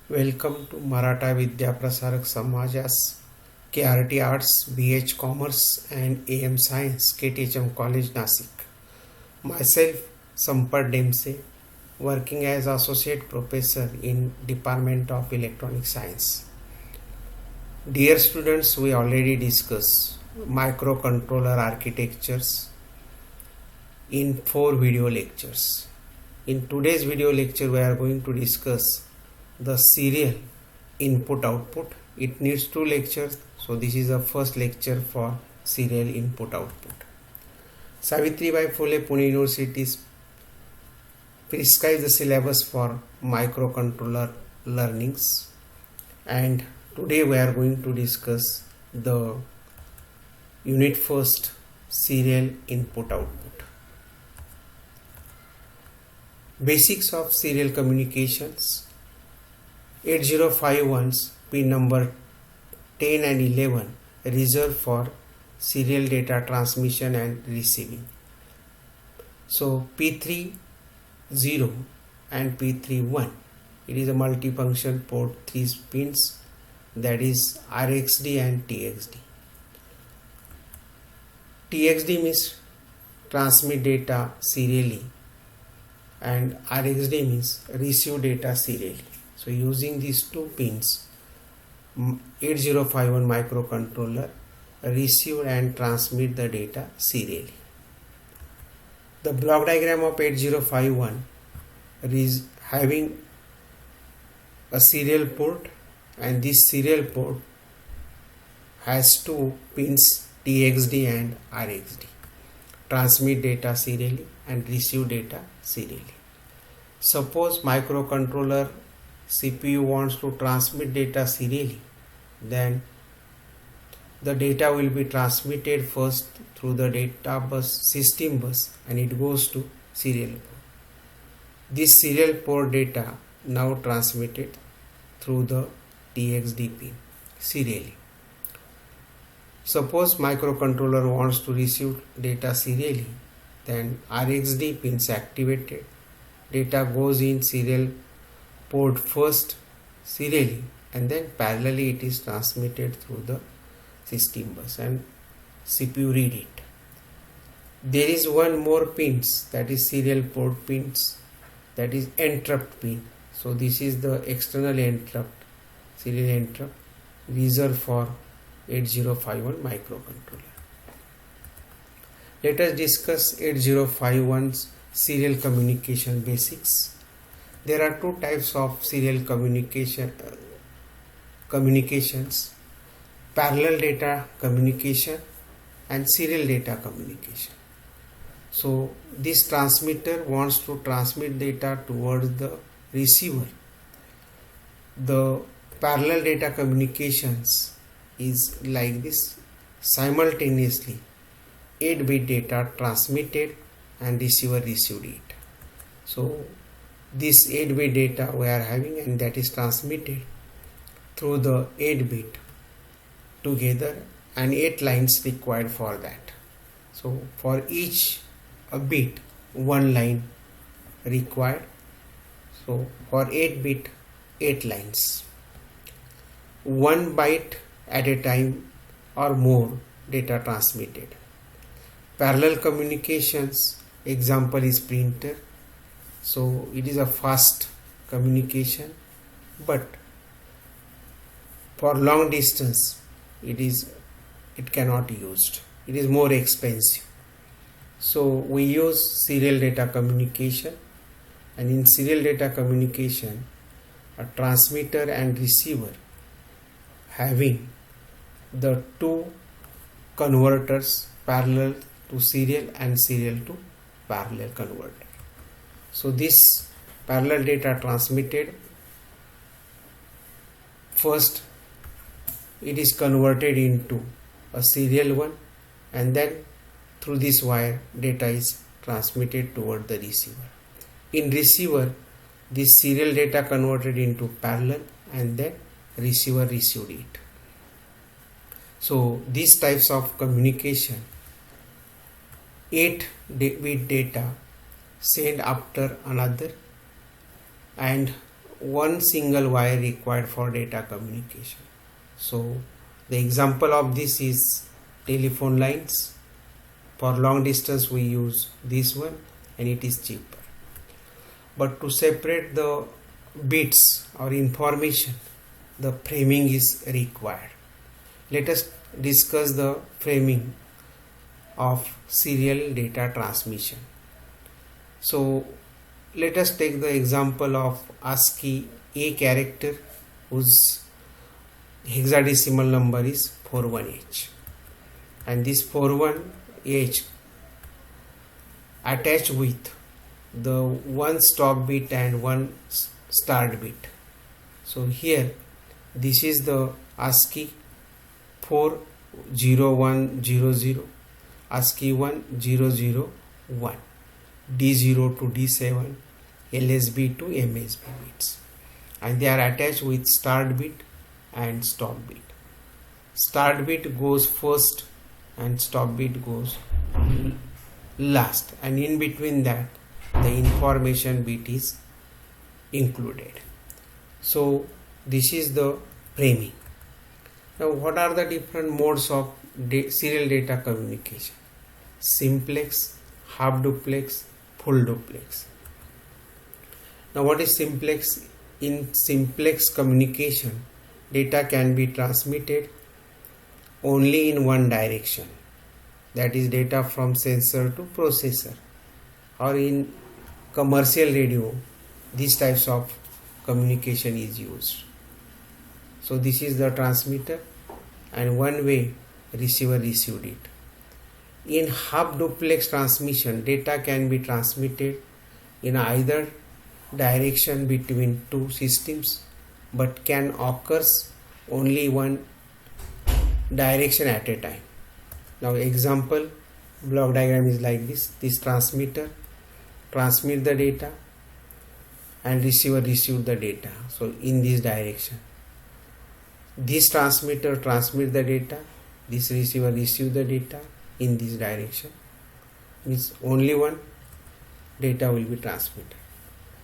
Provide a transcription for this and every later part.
Welcome to Maratha Vidya Prasarak Samajas, KRT Arts, BH Commerce and AM Science, KTHM College, Nasik. Myself, Sampar Demse, working as Associate Professor in Department of Electronic Science. Dear students, we already discussed microcontroller architectures in 4 video lectures. In today's video lecture, we are going to discuss the serial input output. It needs 2 lectures, so this is the first lecture for serial input output. Savitribai Phule Pune University prescribes the syllabus for microcontroller learnings, and today we are going to discuss the unit first, serial input output. Basics of serial communications. 8051's pin number 10 and 11 reserved for serial data transmission and receiving. So P3 0 and P3 1, it is a multifunction port 3 pins, that is RxD and TxD. TxD means transmit data serially and RxD means receive data serially. So using these 2 pins, 8051 microcontroller receive and transmit the data serially. The block diagram of 8051 is having a serial port, and this serial port has 2 pins TxD and RxD. Transmit data serially and receive data serially. Suppose microcontroller CPU wants to transmit data serially, then the data will be transmitted first through the data bus, system bus, and it goes to serial port. This serial port data now transmitted through the TxD pin serially. Suppose microcontroller wants to receive data serially, then RxD pins activated, data goes in serial port first serially, and then parallelly it is transmitted through the system bus and CPU read it. There is one more pins, that is serial port pins, that is interrupt pin. So this is the external interrupt, serial interrupt reserved for 8051 microcontroller. Let us discuss 8051's serial communication basics. There are 2 types of serial communications: parallel data communication and serial data communication. So this transmitter wants to transmit data towards the receiver. The parallel data communications is like this: simultaneously 8-bit data transmitted and receiver received it. So this 8-bit data we are having, and that is transmitted through the 8-bit together, and 8 lines required for that. So for each bit 1 line required. So for 8-bit 8 lines, 1 byte at a time or more data transmitted. Parallel communications example is printer. So it is a fast communication, but for long distance it cannot be used. It is more expensive. So we use serial data communication, and in serial data communication a transmitter and receiver having the 2 converters, parallel to serial and serial to parallel converter. So this parallel data transmitted, first it is converted into a serial one, and then through this wire data is transmitted toward the receiver. In receiver, this serial data converted into parallel, and then receiver received it. So these types of communication, 8-bit data sent after another, and one single wire required for data communication. So the example of this is telephone lines. For long distance we use this one and it is cheaper. But to separate the bits or information, the framing is required. Let us discuss the framing of serial data transmission. So let us take the example of ASCII A character whose hexadecimal number is 41H, and this 41H attached with the one stop bit and one start bit. So here this is the ASCII 40100, ASCII 1001, D0 to D7, LSB to MSB bits, and they are attached with start bit and stop bit. Start bit goes first and stop bit goes last, and in between that the information bit is included. So this is the framing. Now what are the different modes of serial data communication? Simplex, half duplex, full duplex. Now what is simplex? In simplex communication, data can be transmitted only in one direction, that is data from sensor to processor. Or in commercial radio, these types of communication is used. So this is the transmitter, and one way receiver received it. In half duplex transmission, data can be transmitted in either direction between two systems, but can occur only one direction at a time. Now example block diagram is like this. This transmitter transmit the data and receiver receive the data, so in this direction. This transmitter transmit the data, this receiver receive the data in this direction. Means only one data will be transmitted.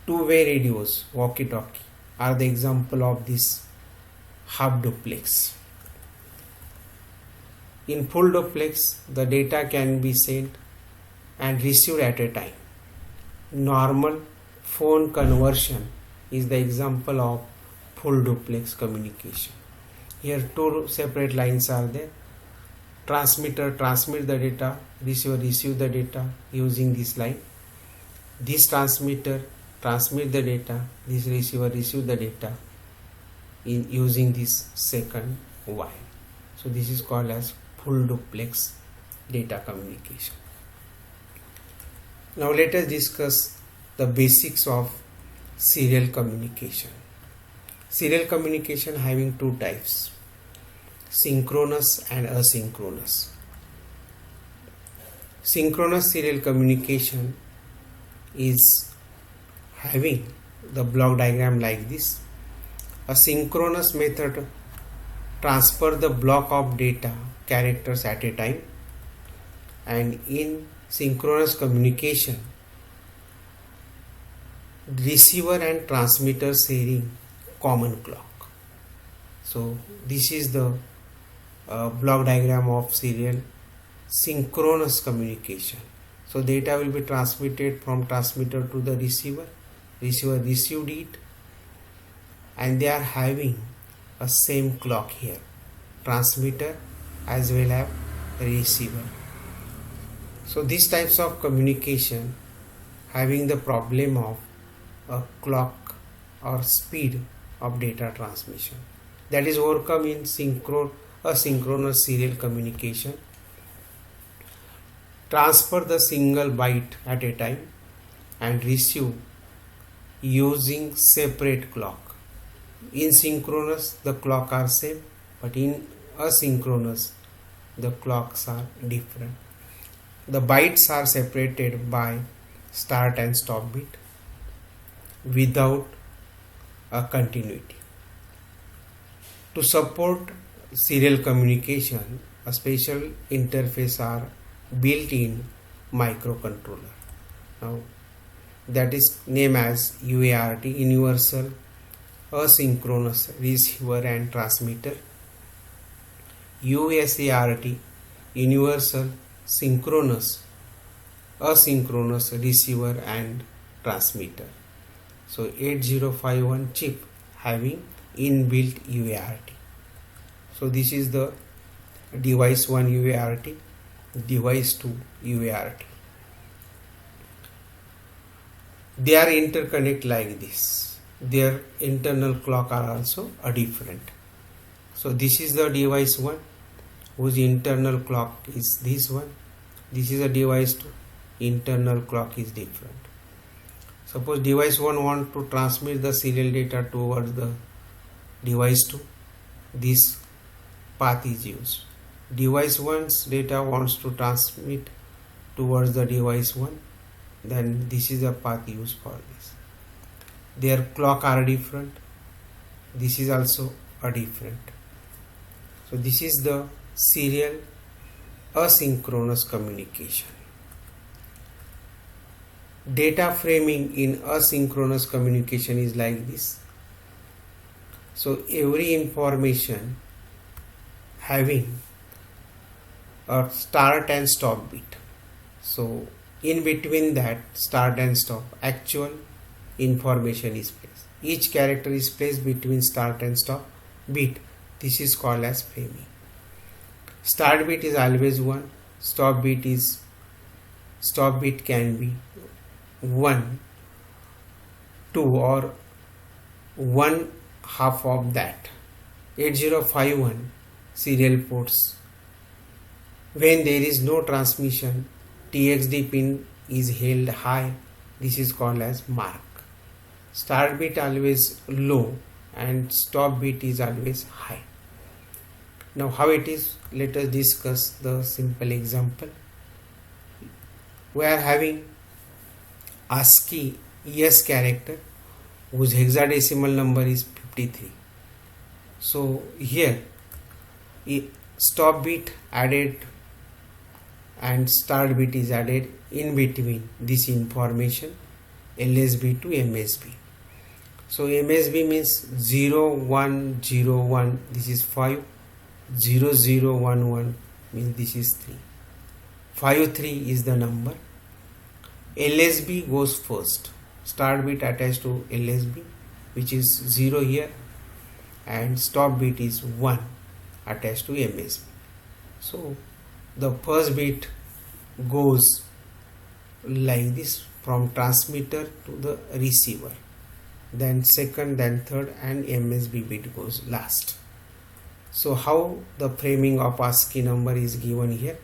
Two-way radios, walkie-talkie, are the example of this half duplex. In full duplex, the data can be sent and received at a time. Normal phone conversion is the example of full duplex communication. Here two separate lines are there. Transmitter transmit the data, receiver receive the data using this line. This transmitter transmit the data, this receiver receive the data in using this second wire. So this is called as full duplex data communication. Now let us discuss the basics of serial communication. Serial communication having two types: synchronous and asynchronous. Synchronous serial communication is having the block diagram like this. A synchronous method transfer the block of data characters at a time, and in synchronous communication, receiver and transmitter sharing common clock. So this is the block diagram of serial synchronous communication. So data will be transmitted from transmitter to the receiver, receiver received it, and they are having a same clock here, transmitter as well as receiver. So these types of communication having the problem of a clock or speed of data transmission, that is overcome in asynchronous serial communication. Transfer the single byte at a time and receive using separate clock. In synchronous the clock are same, but in asynchronous the clocks are different. The bytes are separated by start and stop bit without a continuity. To support serial communication, a special interface are built in microcontroller. Now that is named as UART, Universal asynchronous receiver and transmitter. USART, universal synchronous asynchronous receiver and transmitter. So 8051 chip having inbuilt UART. So this is the device 1 UART, device 2 UART. They are interconnect like this. Their internal clock are also different. So this is the device 1 whose internal clock is this one. This is a device 2, internal clock is different. Suppose device 1 want to transmit the serial data towards the device 2, this path is used. Device 1's data wants to transmit towards the device 1, then this is a path used for this. Their clock are different. This is also a different. So this is the serial asynchronous communication. Data framing in asynchronous communication is like this. So every information having a start and stop bit. So in between that start and stop, actual information is placed. Each character is placed between start and stop bit. This is called as framing. Start bit is always 1. Stop bit can be 1, 2 or 1 half of that. 8051 serial ports. When there is no transmission, TXD pin is held high. This is called as mark. Start bit always low and stop bit is always high. Now how it is? Let us discuss the simple example. We are having ASCII ES character whose hexadecimal number is 53. So here stop bit added and start bit is added in between this information LSB to MSB. So MSB means 0101, this is 5, 0011 means this is 3. 53 is the number. LSB goes first. Start bit attached to LSB, which is 0 here, and stop bit is 1 attached to MSB. So the first bit goes like this from transmitter to the receiver, then second, then third, and MSB bit goes last. So how the framing of ASCII number is given here?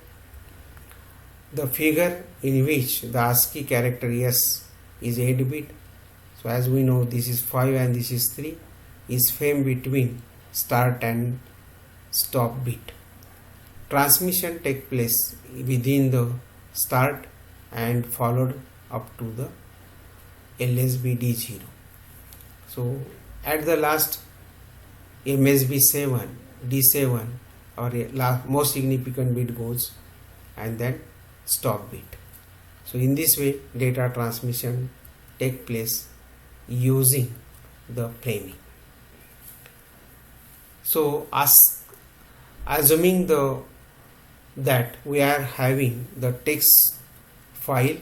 The figure in which the ASCII character S is 8 bit. So as we know, this is 5 and this is 3, is framed between start and stop bit. Transmission take place within the start and followed up to the LSB D0. So at the last MSB 7, D7 or most significant bit goes and then stop bit. So in this way data transmission take place using the framing. So assuming that we are having the text file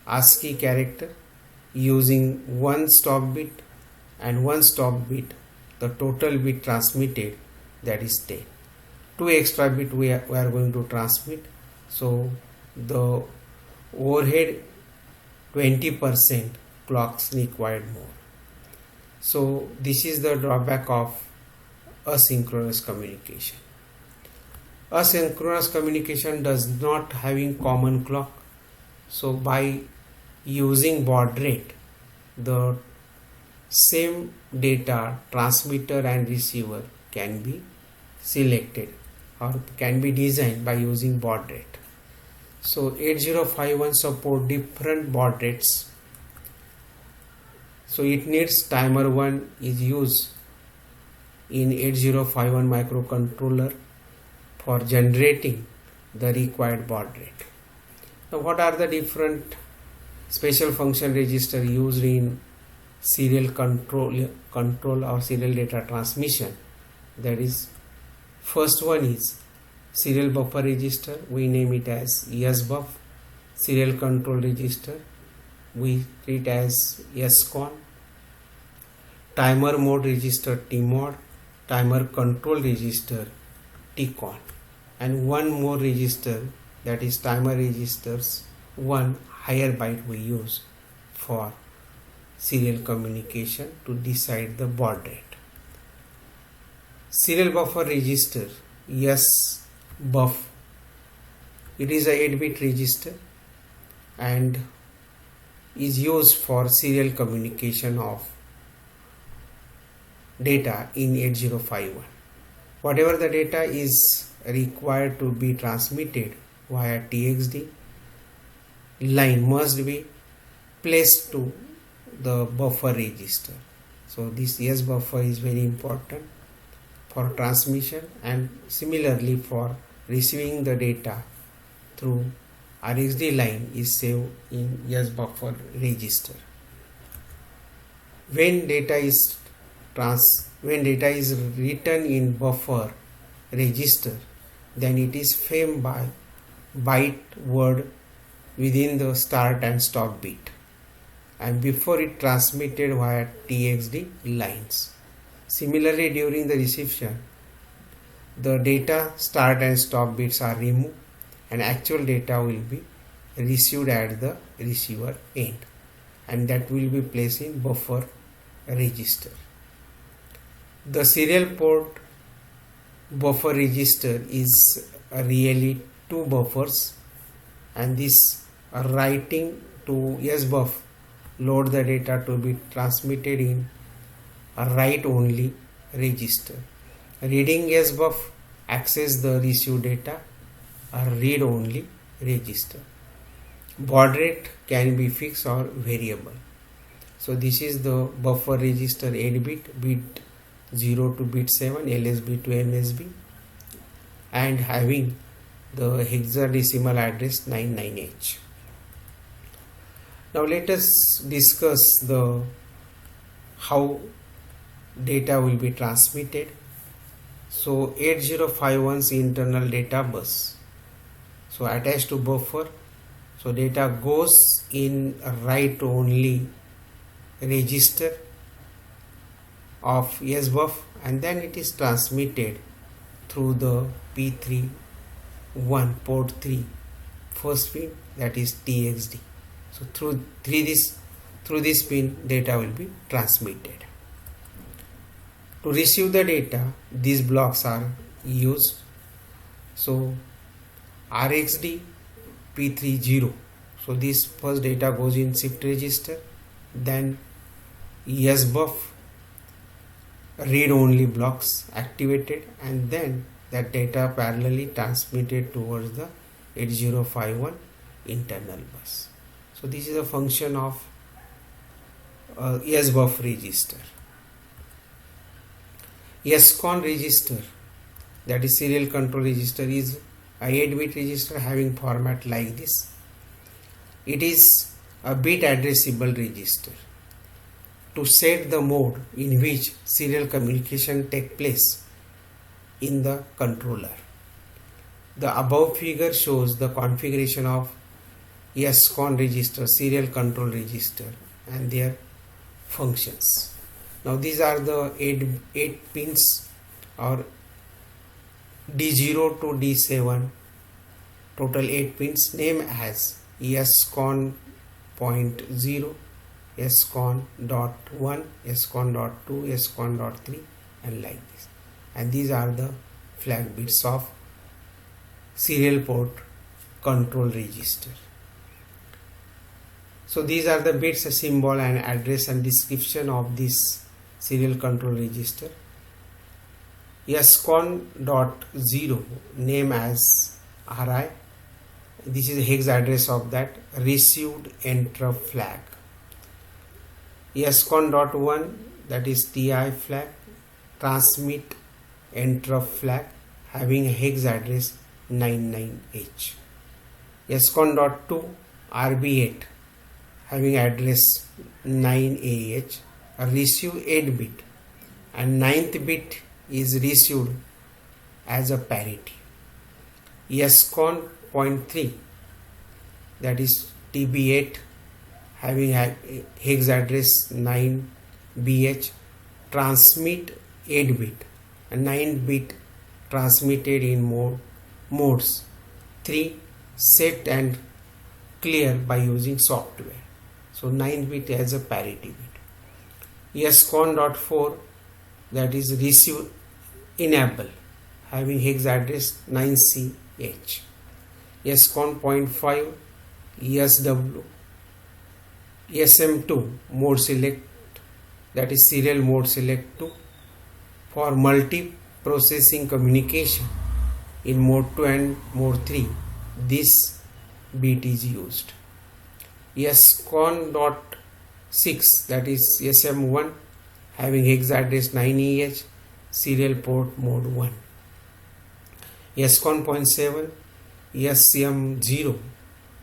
ASCII character using one stop bit and one stop bit, the total bit transmitted, that is 10. 2 extra bit we are going to transmit. So the overhead 20% clocks required more. So this is the drawback of asynchronous communication. Asynchronous communication does not having common clock. So by using baud rate, the same data transmitter and receiver can be selected or can be designed by using baud rate. So 8051 support different baud rates. So it needs timer 1 is used in 8051 microcontroller for generating the required baud rate. Now what are the different special function register used in serial control or serial data transmission. That is, first one is serial buffer register, we name it as SBUF. Serial control register, we treat as SCON. Timer mode register, TMOD. Timer control register, TCON. And one more register, that is timer registers, one higher byte we use for serial communication to decide the baud rate. Serial buffer register, SBUF, it is a 8-bit register and is used for serial communication of data in 8051. Whatever the data is required to be transmitted via TXD, line must be placed to the buffer register. So this SBuffer is very important for transmission and similarly for receiving the data through RxD line is saved in SBuffer register. When data is written in buffer register, then it is framed by byte word within the start and stop bit, and before it transmitted via TXD lines. Similarly, during the reception, the data start and stop bits are removed and actual data will be received at the receiver end, and that will be placed in buffer register. The serial port buffer register is really two buffers, and this writing to SBUF load the data to be transmitted in a write only register. Reading SBUF access the received data, a read only register. Baud rate can be fixed or variable. So this is the buffer register 8-bit, bit 0 to bit 7, LSB to MSB, and having the hexadecimal address 99H. Now let us discuss the how data will be transmitted. So 8051's internal data bus, so attached to buffer, so data goes in a write only register of SBUF, and then it is transmitted through the P3 1 port 3 first pin, that is TXD. So through this pin data will be transmitted. To receive the data, these blocks are used. So RxD P30, so this first data goes in shift register, then SBUF read only blocks activated, and then that data parallelly transmitted towards the 8051 internal bus. So this is a function of SBUF register. SCON register, that is serial control register, is a 8-bit register having format like this. It is a bit addressable register to set the mode in which serial communication takes place in the controller. The above figure shows the configuration of SCON register, serial control register, and their functions. Now these are the 8 pins, or D0 to D7, total 8 pins, name as SCON.0, SCON.1, SCON.2, SCON.3, and like this. And these are the flag bits of serial port control register. So these are the bits, a symbol and address and description of this serial control register. SCON.0, name as RI. This is the hex address of that received interrupt flag. SCON.1, that is TI flag, transmit interrupt flag, having a hex address 99H. SCON.2, RB8, having address 9AH, receive 8 bit and ninth bit is received as a parity. SCON point 3, that is TB8 having hex address 9BH, transmit 8 bit and 9 bit transmitted in modes 3, set and clear by using software. So 9 bit as a parity bit. SCON.4, that is receive enable having hex address 9CH. SCON.5 SW SM2 mode select, that is serial mode select 2 for multi-processing communication in mode 2 and mode 3. This bit is used. SCON.6, that is SM1 having hex address 9EH, serial port mode 1. SCON.7 SM0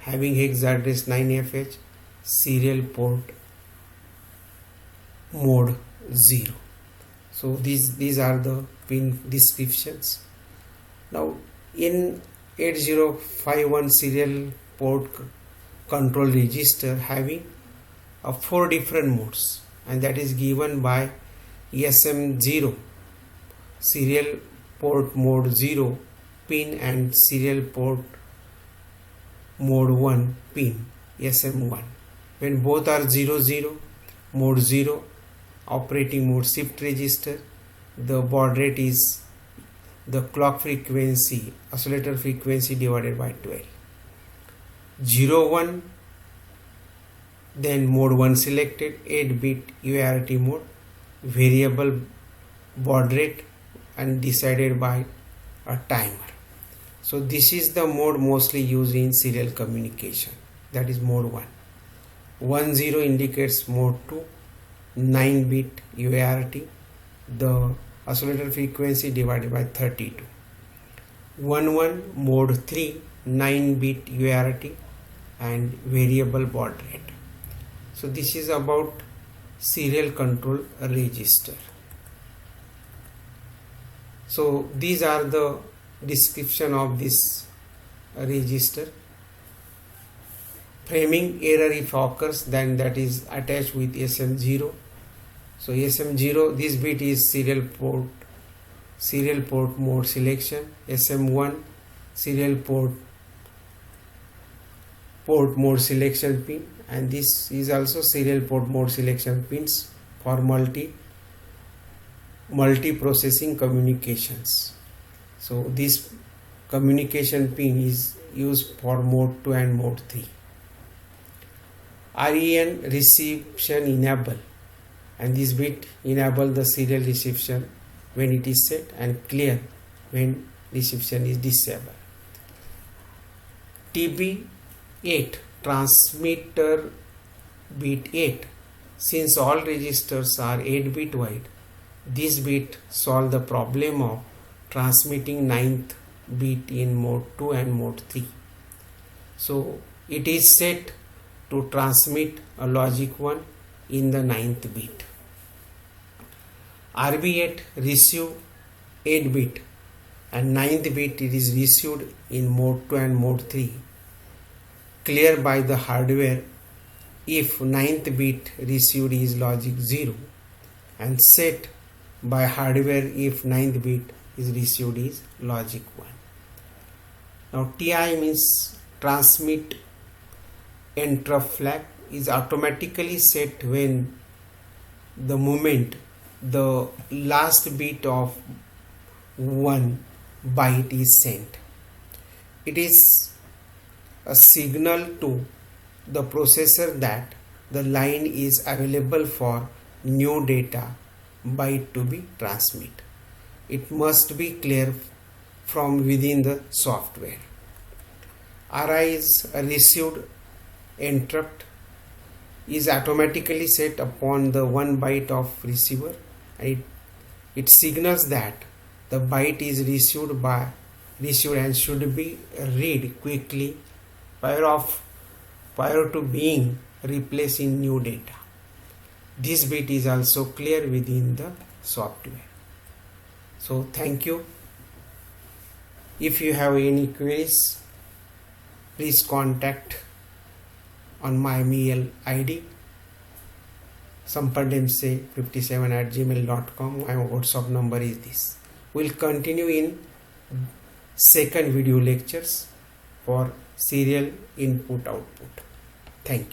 having hex address 9FH, serial port mode 0. So these are the pin descriptions. Now in 8051 serial port control register having 4 different modes, and that is given by SM0 serial port mode 0 pin and serial port mode 1 pin SM1. When both are 00, mode 0, operating mode shift register, the baud rate is the clock frequency, oscillator frequency divided by 12. 01, then mode 1 selected, 8 bit UART mode, variable baud rate and decided by a timer. So this is the mode mostly used in serial communication, that is mode 1. 10 indicates mode 2, 9 bit UART, the oscillator frequency divided by 32. 11 mode 3, 9 bit UART and variable baud rate. So this is about serial control register. So these are the description of this register. Framing error if occurs, then that is attached with SM0. So SM0, this bit is serial port mode selection. SM1 serial port mode selection pin, and this is also serial port mode selection pins for multi-processing communications. So this communication pin is used for mode 2 and mode 3. REN reception enable, and this bit enable the serial reception when it is set and clear when reception is disabled. TB8 transmitter bit 8, since all registers are 8 bit wide, this bit solve the problem of transmitting 9th bit in mode 2 and mode 3. So it is set to transmit a logic 1 in the 9th bit. RB8 receive 8 bit and 9th bit it is received in mode 2 and mode 3. Clear by the hardware if 9th bit received is logic 0, and set by hardware if 9th bit is received is logic 1. Now TI means transmit interrupt flag is automatically set when the moment the last bit of 1 byte is sent. It is a signal to the processor that the line is available for new data byte to be transmitted. It must be clear from within the software. RI is a received interrupt is automatically set upon the 1 byte of receiver. It signals that the byte is received and should be read quickly prior to being replaced in new data. this bit is also clear within the software. So thank you. If you have any queries, please contact on my mail ID sampardemse57@gmail.com. My WhatsApp number is this. We'll continue in second video lectures for serial input output. Thank you.